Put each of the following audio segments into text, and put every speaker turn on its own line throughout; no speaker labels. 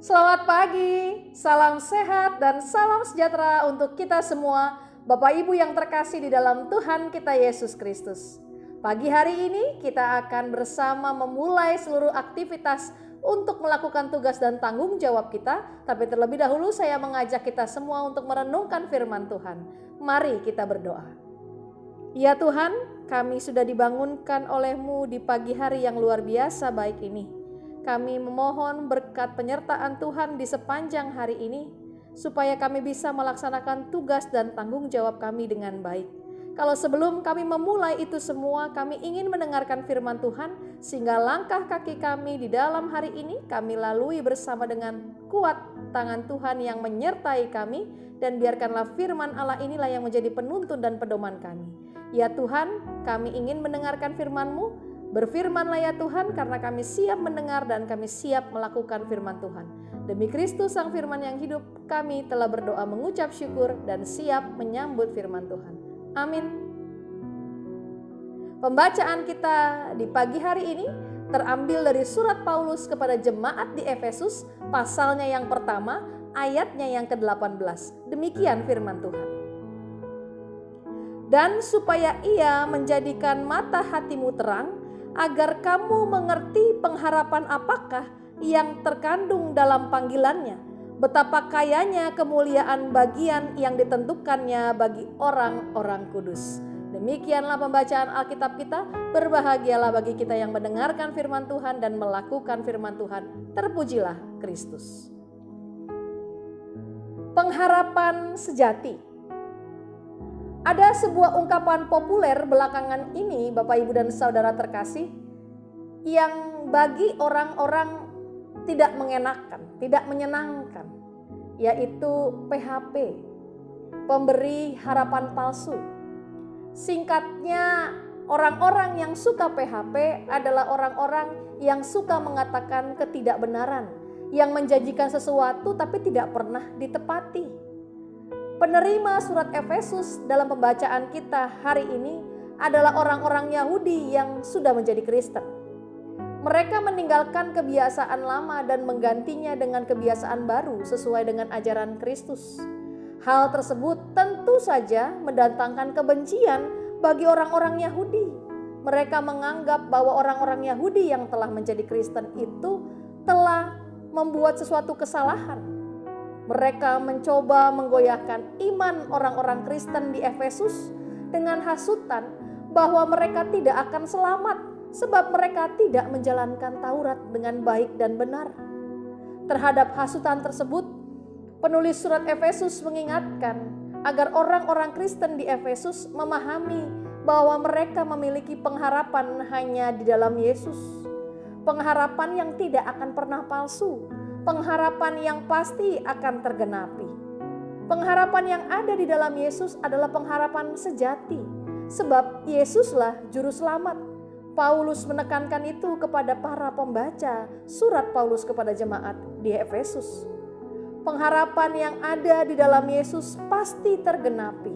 Selamat pagi, salam sehat dan salam sejahtera untuk kita semua, Bapak Ibu yang terkasih di dalam Tuhan kita Yesus Kristus. Pagi hari ini kita akan bersama memulai seluruh aktivitas untuk melakukan tugas dan tanggung jawab kita. Tapi terlebih dahulu saya mengajak kita semua untuk merenungkan firman Tuhan. Mari kita berdoa. Ya Tuhan, kami sudah dibangunkan oleh-Mu di pagi hari yang luar biasa baik ini. Kami memohon berkat penyertaan Tuhan di sepanjang hari ini, supaya kami bisa melaksanakan tugas dan tanggung jawab kami dengan baik. Kalau sebelum kami memulai itu semua, kami ingin mendengarkan firman Tuhan, sehingga langkah kaki kami di dalam hari ini kami lalui bersama dengan kuat tangan Tuhan yang menyertai kami, dan biarkanlah firman Allah inilah yang menjadi penuntun dan pedoman kami. Ya Tuhan, kami ingin mendengarkan firman-Mu. Berfirmanlah ya Tuhan, karena kami siap mendengar dan kami siap melakukan firman Tuhan. Demi Kristus Sang Firman yang hidup, kami telah berdoa mengucap syukur dan siap menyambut firman Tuhan. Amin. Pembacaan kita di pagi hari ini terambil dari surat Paulus kepada jemaat di Efesus, pasalnya yang pertama, ayatnya yang ke-18. Demikian firman Tuhan. Dan supaya Ia menjadikan mata hatimu terang, agar kamu mengerti pengharapan apakah yang terkandung dalam panggilannya, betapa kayanya kemuliaan bagian yang ditentukannya bagi orang-orang kudus. Demikianlah pembacaan Alkitab kita. Berbahagialah bagi kita yang mendengarkan firman Tuhan dan melakukan firman Tuhan. Terpujilah Kristus. Pengharapan sejati. Ada sebuah ungkapan populer belakangan ini, Bapak Ibu dan Saudara terkasih, yang bagi orang-orang tidak mengenakan, tidak menyenangkan, yaitu PHP, pemberi harapan palsu. Singkatnya, orang-orang yang suka PHP adalah orang-orang yang suka mengatakan ketidakbenaran, yang menjanjikan sesuatu tapi tidak pernah ditepati. Penerima surat Efesus dalam pembacaan kita hari ini adalah orang-orang Yahudi yang sudah menjadi Kristen. Mereka meninggalkan kebiasaan lama dan menggantinya dengan kebiasaan baru sesuai dengan ajaran Kristus. Hal tersebut tentu saja mendatangkan kebencian bagi orang-orang Yahudi. Mereka menganggap bahwa orang-orang Yahudi yang telah menjadi Kristen itu telah membuat sesuatu kesalahan. Mereka mencoba menggoyahkan iman orang-orang Kristen di Efesus dengan hasutan bahwa mereka tidak akan selamat sebab mereka tidak menjalankan Taurat dengan baik dan benar. Terhadap hasutan tersebut, penulis surat Efesus mengingatkan agar orang-orang Kristen di Efesus memahami bahwa mereka memiliki pengharapan hanya di dalam Yesus. Pengharapan yang tidak akan pernah palsu. Pengharapan yang pasti akan tergenapi. Pengharapan yang ada di dalam Yesus adalah pengharapan sejati, sebab Yesuslah juru selamat. Paulus menekankan itu kepada para pembaca surat Paulus kepada jemaat di Efesus. Pengharapan yang ada di dalam Yesus pasti tergenapi.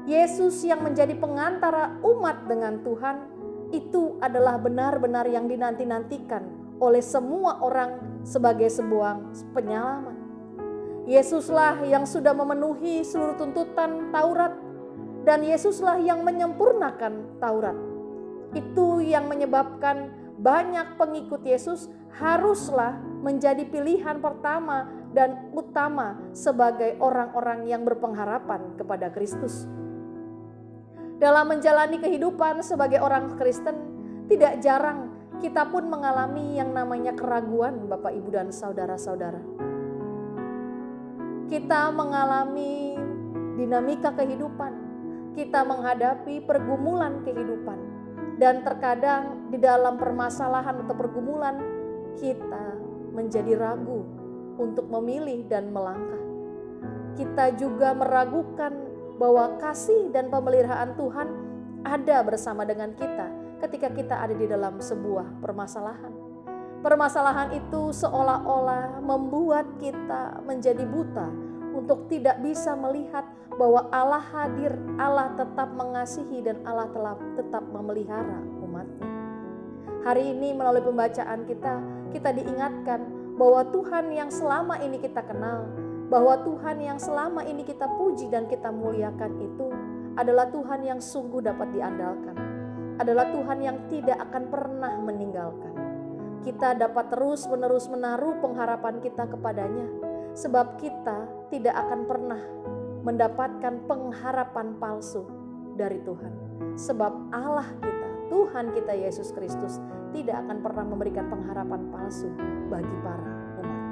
Yesus yang menjadi pengantara umat dengan Tuhan, itu adalah benar-benar yang dinanti-nantikan oleh semua orang sebagai sebuah penyelamat. Yesuslah yang sudah memenuhi seluruh tuntutan Taurat, dan Yesuslah yang menyempurnakan Taurat. Itu yang menyebabkan banyak pengikut Yesus haruslah menjadi pilihan pertama dan utama sebagai orang-orang yang berpengharapan kepada Kristus. Dalam menjalani kehidupan sebagai orang Kristen, tidak jarang kita pun mengalami yang namanya keraguan, Bapak, Ibu, dan saudara-saudara. Kita mengalami dinamika kehidupan. Kita menghadapi pergumulan kehidupan. Dan terkadang di dalam permasalahan atau pergumulan, kita menjadi ragu untuk memilih dan melangkah. Kita juga meragukan bahwa kasih dan pemeliharaan Tuhan ada bersama dengan kita ketika kita ada di dalam sebuah permasalahan. Permasalahan itu seolah-olah membuat kita menjadi buta untuk tidak bisa melihat bahwa Allah hadir, Allah tetap mengasihi dan Allah telah tetap memelihara umatnya. Hari ini melalui pembacaan kita diingatkan bahwa Tuhan yang selama ini kita kenal, bahwa Tuhan yang selama ini kita puji dan kita muliakan itu adalah Tuhan yang sungguh dapat diandalkan, adalah Tuhan yang tidak akan pernah meninggalkan. Kita dapat terus-menerus menaruh pengharapan kita kepadanya, sebab kita tidak akan pernah mendapatkan pengharapan palsu dari Tuhan. Sebab Allah kita, Tuhan kita Yesus Kristus, tidak akan pernah memberikan pengharapan palsu bagi para umatnya.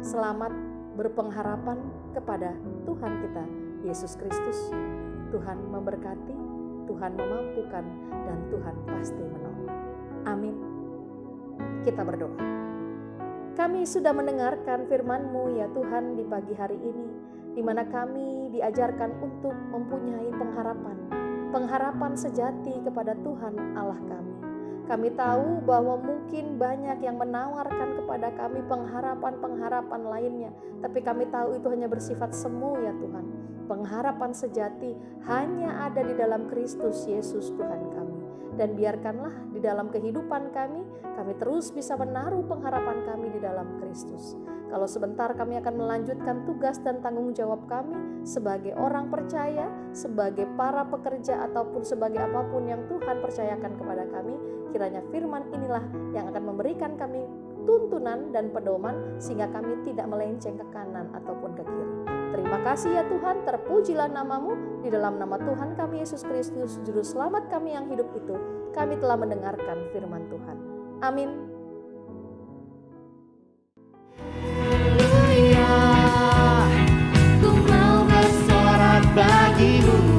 Selamat berpengharapan kepada Tuhan kita Yesus Kristus. Tuhan memberkati, Tuhan memampukan, dan Tuhan pasti menolong. Amin. Kita berdoa. Kami sudah mendengarkan firman-Mu ya Tuhan di pagi hari ini, di mana kami diajarkan untuk mempunyai pengharapan sejati kepada Tuhan Allah kami. Kami tahu bahwa mungkin banyak yang menawarkan kepada kami pengharapan lainnya, tapi kami tahu itu hanya bersifat semu ya Tuhan. Pengharapan sejati hanya ada di dalam Kristus Yesus Tuhan kami. Dan biarkanlah di dalam kehidupan kami terus bisa menaruh pengharapan kami di dalam Kristus. Kalau sebentar kami akan melanjutkan tugas dan tanggung jawab kami sebagai orang percaya, sebagai para pekerja ataupun sebagai apapun yang Tuhan percayakan kepada kami, kiranya firman inilah yang akan memberikan kami tuntunan dan pedoman sehingga kami tidak melenceng ke kanan ataupun ke kiri. Terima kasih ya Tuhan, terpujilah nama-Mu. Di dalam nama Tuhan kami Yesus Kristus, Juru Selamat kami yang hidup itu, kami telah mendengarkan firman Tuhan. Amin.
Ku mau bersorak bagimu.